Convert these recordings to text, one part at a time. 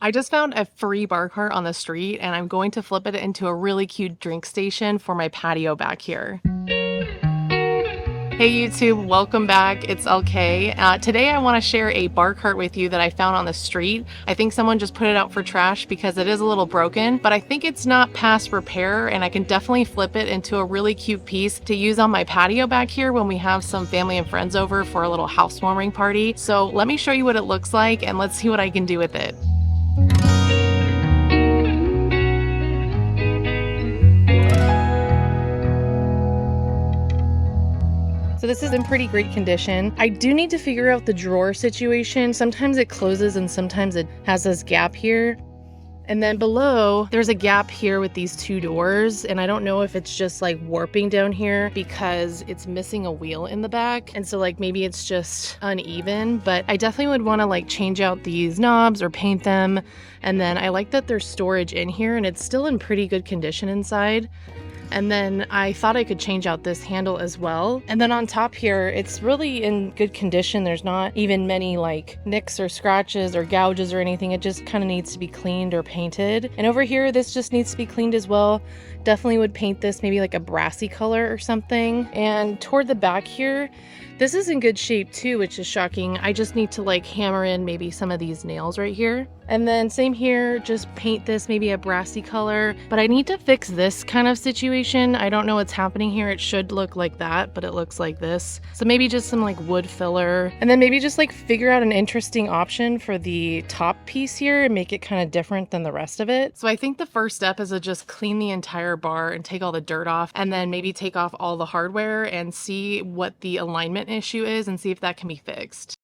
I just found a free bar cart on the street and I'm going to flip it into a really cute drink station for my patio back here. Hey YouTube, welcome back. It's LK. Today I want to share a bar cart with you that I found on the street. I think someone just put it out for trash because it is a little broken, but I think it's not past repair and I can definitely flip it into a really cute piece to use on my patio back here when we have some family and friends over for a little housewarming party. So let me show you what it looks like and let's see what I can do with it. So this is in pretty great condition. I do need to figure out the drawer situation. Sometimes it closes and sometimes it has this gap here. And then below, there's a gap here with these two doors. And I don't know if it's just like warping down here because it's missing a wheel in the back. And so like maybe it's just uneven, but I definitely would want to like change out these knobs or paint them. And then I like that there's storage in here and it's still in pretty good condition inside. And then I thought I could change out this handle as well. And then on top here, it's really in good condition. There's not even many like nicks or scratches or gouges or anything. It just kind of needs to be cleaned or painted. And over here, this just needs to be cleaned as well. Definitely would paint this maybe like a brassy color or something. And toward the back here, this is in good shape too, which is shocking. I just need to like hammer in maybe some of these nails right here. And then same here, just paint this maybe a brassy color. But I need to fix this kind of situation. I don't know what's happening here. It should look like that, but it looks like this. So maybe just some like wood filler. And then maybe just like figure out an interesting option for the top piece here and make it kind of different than the rest of it. So I think the first step is to just clean the entire bar and take all the dirt off and then maybe take off all the hardware and see what the alignment issue is and see if that can be fixed.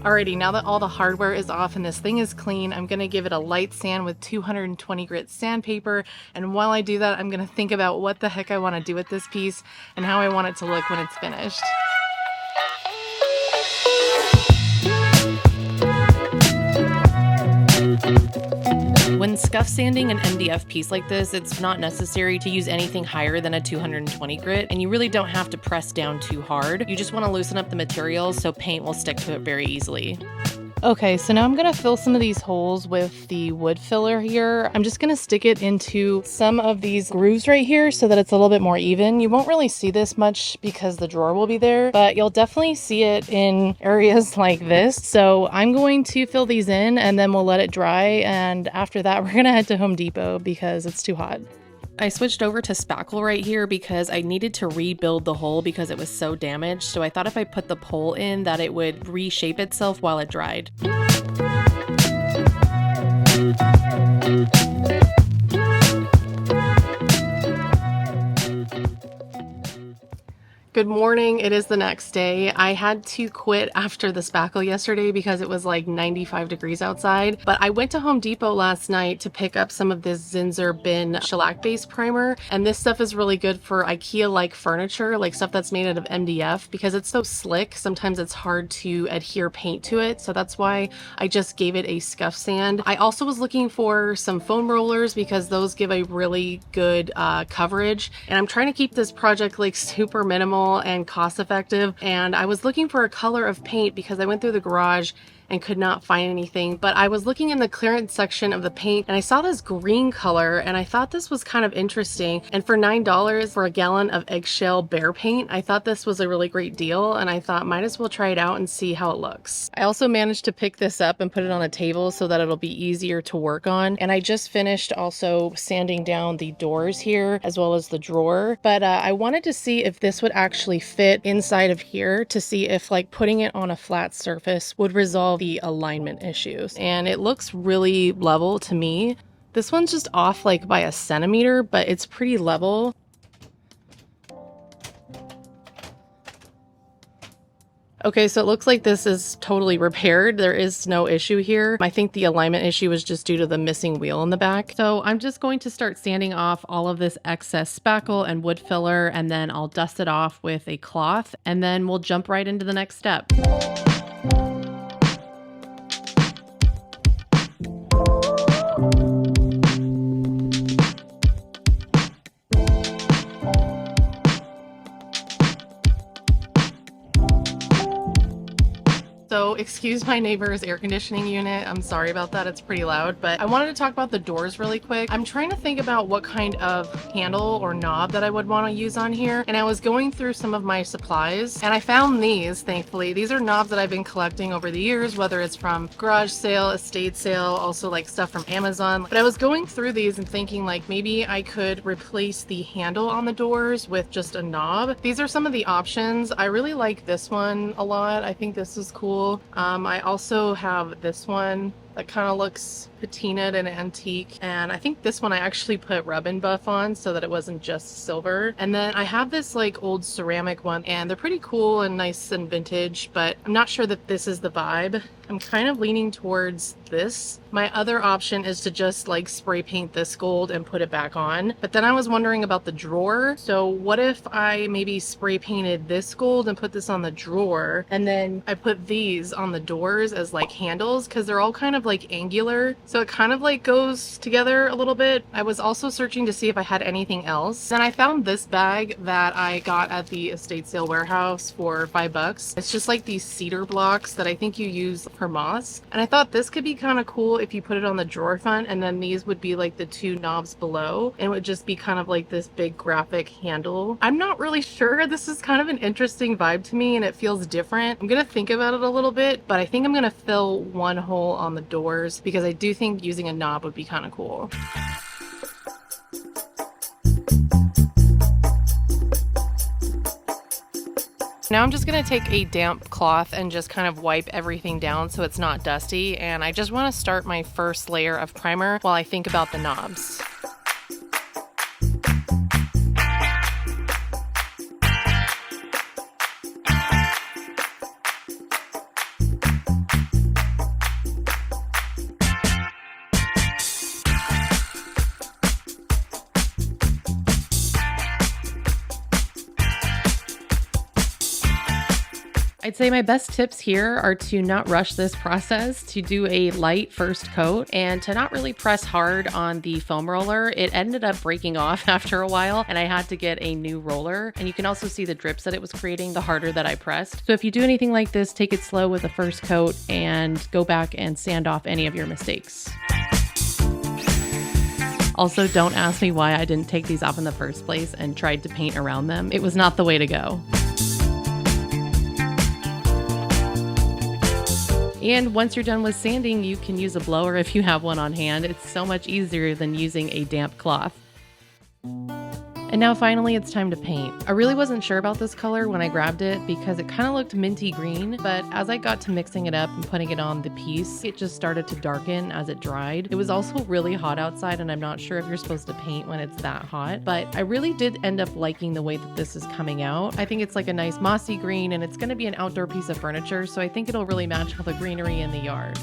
Alrighty, now that all the hardware is off and this thing is clean, I'm gonna give it a light sand with 220 grit sandpaper. And while I do that, I'm gonna think about what the heck I wanna do with this piece and how I want it to look when it's finished. When scuff sanding an MDF piece like this, it's not necessary to use anything higher than a 220 grit, and you really don't have to press down too hard. You just want to loosen up the materials so paint will stick to it very easily. Okay, so now I'm gonna fill some of these holes with the wood filler here. I'm just gonna stick it into some of these grooves right here so that it's a little bit more even. You won't really see this much because the drawer will be there, but you'll definitely see it in areas like this. So I'm going to fill these in and then we'll let it dry. And after that, we're gonna head to Home Depot because it's too hot. I switched over to spackle right here because I needed to rebuild the hole because it was so damaged. So I thought if I put the pole in that it would reshape itself while it dried. Good morning. It is the next day. I had to quit after the spackle yesterday because it was like 95 degrees outside, but I went to Home Depot last night to pick up some of this Zinsser bin shellac based primer, and this stuff is really good for IKEA-like furniture, like stuff that's made out of MDF, because it's so slick. Sometimes it's hard to adhere paint to it, so that's why I just gave it a scuff sand. I also was looking for some foam rollers because those give a really good coverage, and I'm trying to keep this project like super minimal and cost effective. And I was looking for a color of paint because I went through the garage and could not find anything, but I was looking in the clearance section of the paint and I saw this green color and I thought this was kind of interesting. And for $9 for a gallon of eggshell bear paint, I thought this was a really great deal, and I thought might as well try it out and see how it looks. I also managed to pick this up and put it on a table so that it'll be easier to work on. And I just finished also sanding down the doors here as well as the drawer, but I wanted to see if this would actually fit inside of here, to see if like putting it on a flat surface would resolve the alignment issues. And it looks really level to me. This one's just off like by a centimeter, but it's pretty level. Okay, so it looks like this is totally repaired. There is no issue here. I think the alignment issue was just due to the missing wheel in the back. So I'm just going to start sanding off all of this excess spackle and wood filler, and then I'll dust it off with a cloth, and then we'll jump right into the next step. So excuse my neighbor's air conditioning unit. I'm sorry about that. It's pretty loud, but I wanted to talk about the doors really quick. I'm trying to think about what kind of handle or knob that I would want to use on here. And I was going through some of my supplies and I found these, thankfully. These are knobs that I've been collecting over the years, whether it's from garage sale, estate sale, also like stuff from Amazon. But I was going through these and thinking like maybe I could replace the handle on the doors with just a knob. These are some of the options. I really like this one a lot. I think this is cool. I also have this one that kind of looks patinaed and antique, and I think this one I actually put rub and buff on so that it wasn't just silver. And then I have this like old ceramic one, and they're pretty cool and nice and vintage, but I'm not sure that this is the vibe. I'm kind of leaning towards this. My other option is to just like spray paint this gold and put it back on. But then I was wondering about the drawer. So what if I maybe spray painted this gold and put this on the drawer, and then I put these on the doors as like handles, because they're all kind of like angular. So it kind of like goes together a little bit. I was also searching to see if I had anything else. Then I found this bag that I got at the estate sale warehouse for $5. It's just like these cedar blocks that I think you use for moss. And I thought this could be kind of cool if you put it on the drawer front, and then these would be like the two knobs below, and it would just be kind of like this big graphic handle. I'm not really sure. This is kind of an interesting vibe to me, and it feels different. I'm gonna think about it a little bit, but I think I'm gonna fill one hole on the doors because I do think using a knob would be kind of cool. Now I'm just going to take a damp cloth and just kind of wipe everything down so it's not dusty, and I just want to start my first layer of primer while I think about the knobs. I'd say my best tips here are to not rush this process, to do a light first coat, and to not really press hard on the foam roller. It ended up breaking off after a while, and I had to get a new roller. And you can also see the drips that it was creating the harder that I pressed. So if you do anything like this, take it slow with the first coat and go back and sand off any of your mistakes. Also, don't ask me why I didn't take these off in the first place and tried to paint around them. It was not the way to go. And once you're done with sanding, you can use a blower if you have one on hand. It's so much easier than using a damp cloth. And now finally it's time to paint. I really wasn't sure about this color when I grabbed it because it kind of looked minty green, but as I got to mixing it up and putting it on the piece, it just started to darken as it dried. It was also really hot outside, and I'm not sure if you're supposed to paint when it's that hot, but I really did end up liking the way that this is coming out. I think it's like a nice mossy green, and it's going to be an outdoor piece of furniture, so I think it'll really match all the greenery in the yard.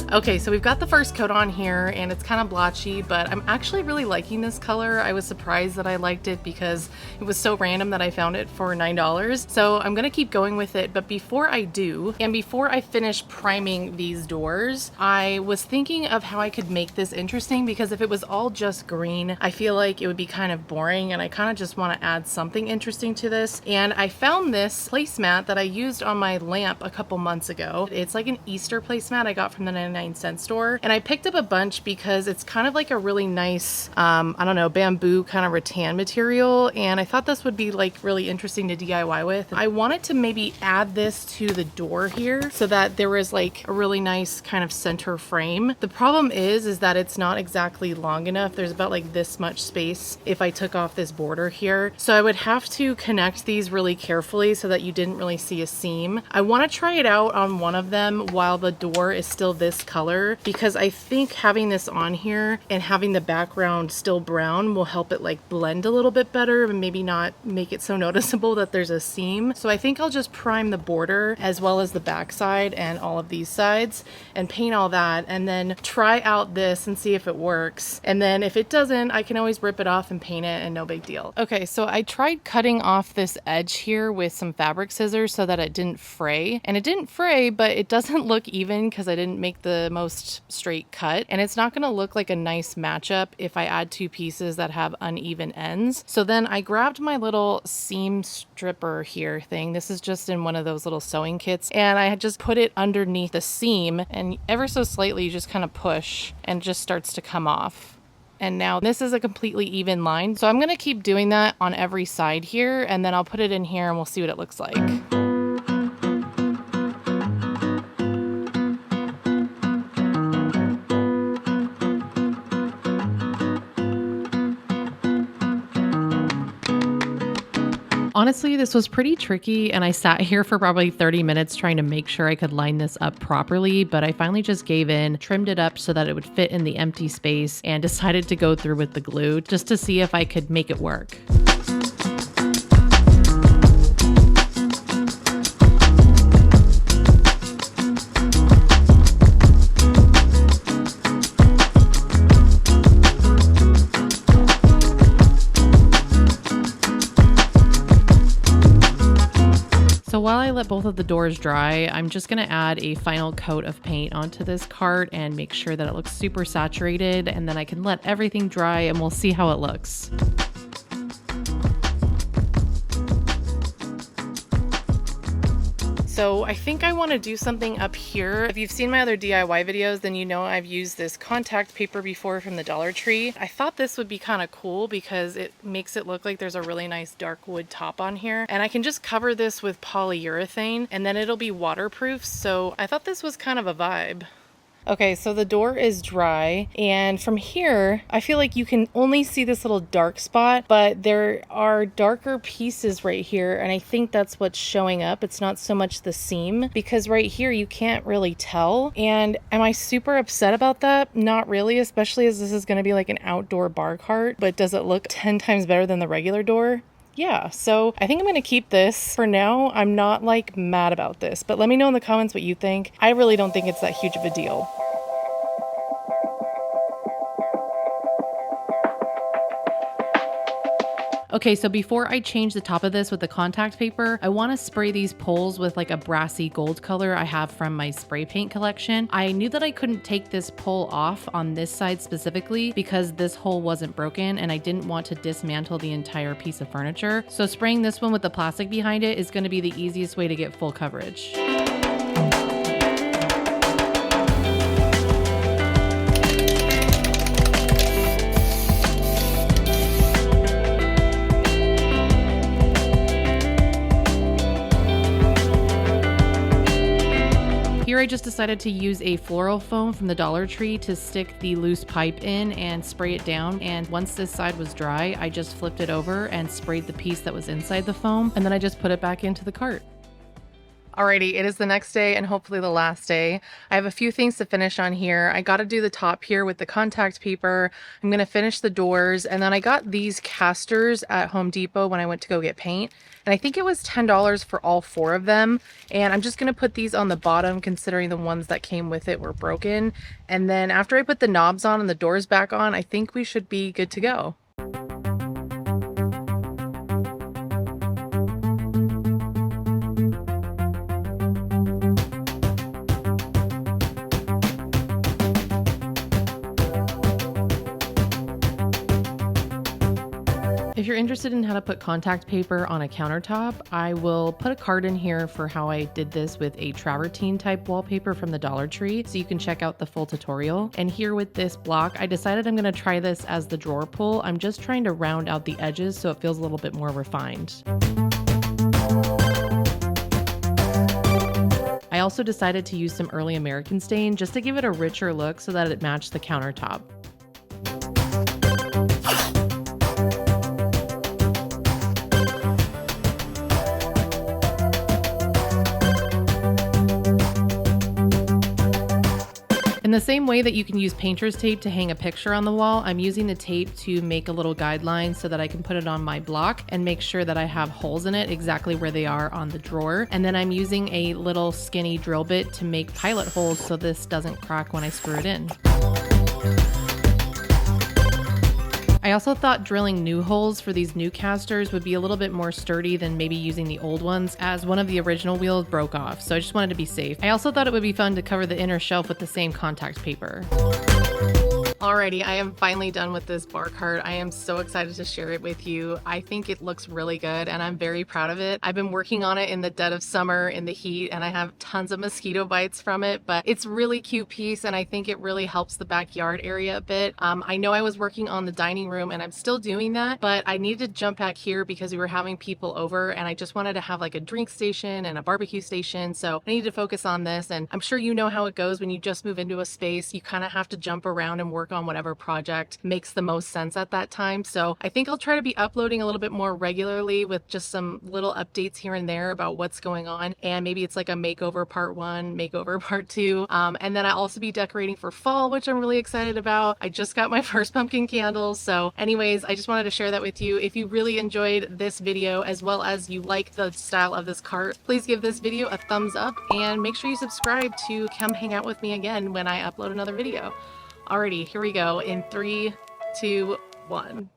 Okay, so we've got the first coat on here and it's kind of blotchy, but I'm actually really liking this color. I was surprised that I liked it because it was so random that I found it for $9. So I'm gonna keep going with it, but before I do, and before I finish priming these doors, I was thinking of how I could make this interesting, because if it was all just green, I feel like it would be kind of boring, and I kind of just want to add something interesting to this. And I found this placemat that I used on my lamp a couple months ago. It's like an Easter placemat I got from the 99-cent store, and I picked up a bunch because it's kind of like a really nice I don't know, bamboo kind of rattan material, and I thought this would be like really interesting to DIY with. I wanted to maybe add this to the door here so that there was like a really nice kind of center frame. The problem is that it's not exactly long enough. There's about like this much space if I took off this border here, so I would have to connect these really carefully so that you didn't really see a seam. I want to try it out on one of them while the door is still this color, because I think having this on here and having the background still brown will help it like blend a little bit better and maybe not make it so noticeable that there's a seam. So I think I'll just prime the border as well as the back side and all of these sides and paint all that, and then try out this and see if it works. And then if it doesn't, I can always rip it off and paint it and no big deal. Okay, so I tried cutting off this edge here with some fabric scissors so that it didn't fray, and it didn't fray, but it doesn't look even because I didn't make the most straight cut, and it's not going to look like a nice matchup if I add two pieces that have uneven ends. So then I grabbed my little seam stripper here thing. This is just in one of those little sewing kits, and I had just put it underneath the seam, and ever so slightly you just kind of push and it just starts to come off. And now this is a completely even line. So I'm going to keep doing that on every side here, and then I'll put it in here and we'll see what it looks like. Honestly, this was pretty tricky, and I sat here for probably 30 minutes trying to make sure I could line this up properly, but I finally just gave in, trimmed it up so that it would fit in the empty space, and decided to go through with the glue just to see if I could make it work. So while I let both of the doors dry, I'm just going to add a final coat of paint onto this cart and make sure that it looks super saturated, and then I can let everything dry and we'll see how it looks. So I think I want to do something up here. If you've seen my other DIY videos, then you know I've used this contact paper before from the Dollar Tree. I thought this would be kind of cool because it makes it look like there's a really nice dark wood top on here. And I can just cover this with polyurethane and then it'll be waterproof. So I thought this was kind of a vibe. Okay, so the door is dry, and from here, I feel like you can only see this little dark spot, but there are darker pieces right here, and I think that's what's showing up. It's not so much the seam, because right here you can't really tell. And am I super upset about that? Not really, especially as this is going to be like an outdoor bar cart, but does it look 10 times better than the regular door? Yeah, so I think I'm going to keep this. For now, I'm not like mad about this, but let me know in the comments what you think. I really don't think it's that huge of a deal. Okay, so before I change the top of this with the contact paper, I want to spray these poles with like a brassy gold color I have from my spray paint collection. I knew that I couldn't take this pole off on this side specifically because this hole wasn't broken and I didn't want to dismantle the entire piece of furniture. So spraying this one with the plastic behind it is going to be the easiest way to get full coverage. Here I just decided to use a floral foam from the Dollar Tree to stick the loose pipe in and spray it down, and once this side was dry, I just flipped it over and sprayed the piece that was inside the foam, and then I just put it back into the cart. Alrighty, it is the next day and hopefully the last day. I have a few things to finish on here. I got to do the top here with the contact paper. I'm going to finish the doors, and then I got these casters at Home Depot when I went to go get paint. And I think it was $10 for all 4 of them. And I'm just going to put these on the bottom considering the ones that came with it were broken. And then after I put the knobs on and the doors back on, I think we should be good to go. If you're interested in how to put contact paper on a countertop, I will put a card in here for how I did this with a travertine type wallpaper from the Dollar Tree, so you can check out the full tutorial. And here with this block, I decided I'm going to try this as the drawer pull. I'm just trying to round out the edges so it feels a little bit more refined. I also decided to use some early American stain just to give it a richer look so that it matched the countertop. In the same way that you can use painter's tape to hang a picture on the wall, I'm using the tape to make a little guideline so that I can put it on my block and make sure that I have holes in it exactly where they are on the drawer. And then I'm using a little skinny drill bit to make pilot holes so this doesn't crack when I screw it in. I also thought drilling new holes for these new casters would be a little bit more sturdy than maybe using the old ones, as one of the original wheels broke off, so I just wanted to be safe. I also thought it would be fun to cover the inner shelf with the same contact paper. Alrighty, I am finally done with this bar cart. I am so excited to share it with you. I think it looks really good and I'm very proud of it. I've been working on it in the dead of summer in the heat and I have tons of mosquito bites from it, but it's a really cute piece and I think it really helps the backyard area a bit. I know I was working on the dining room and I'm still doing that, but I needed to jump back here because we were having people over and I just wanted to have like a drink station and a barbecue station. So I needed to focus on this, and I'm sure you know how it goes when you just move into a space. You kind of have to jump around and work on whatever project makes the most sense at that time. So I think I'll try to be uploading a little bit more regularly with just some little updates here and there about what's going on. And maybe it's like a makeover part 1, makeover part 2. And then I'll also be decorating for fall, which I'm really excited about. I just got my first pumpkin candles. So anyways, I just wanted to share that with you. If you really enjoyed this video, as well as you like the style of this cart, please give this video a thumbs up and make sure you subscribe to come hang out with me again when I upload another video. Alrighty, here we go in 3, 2, 1.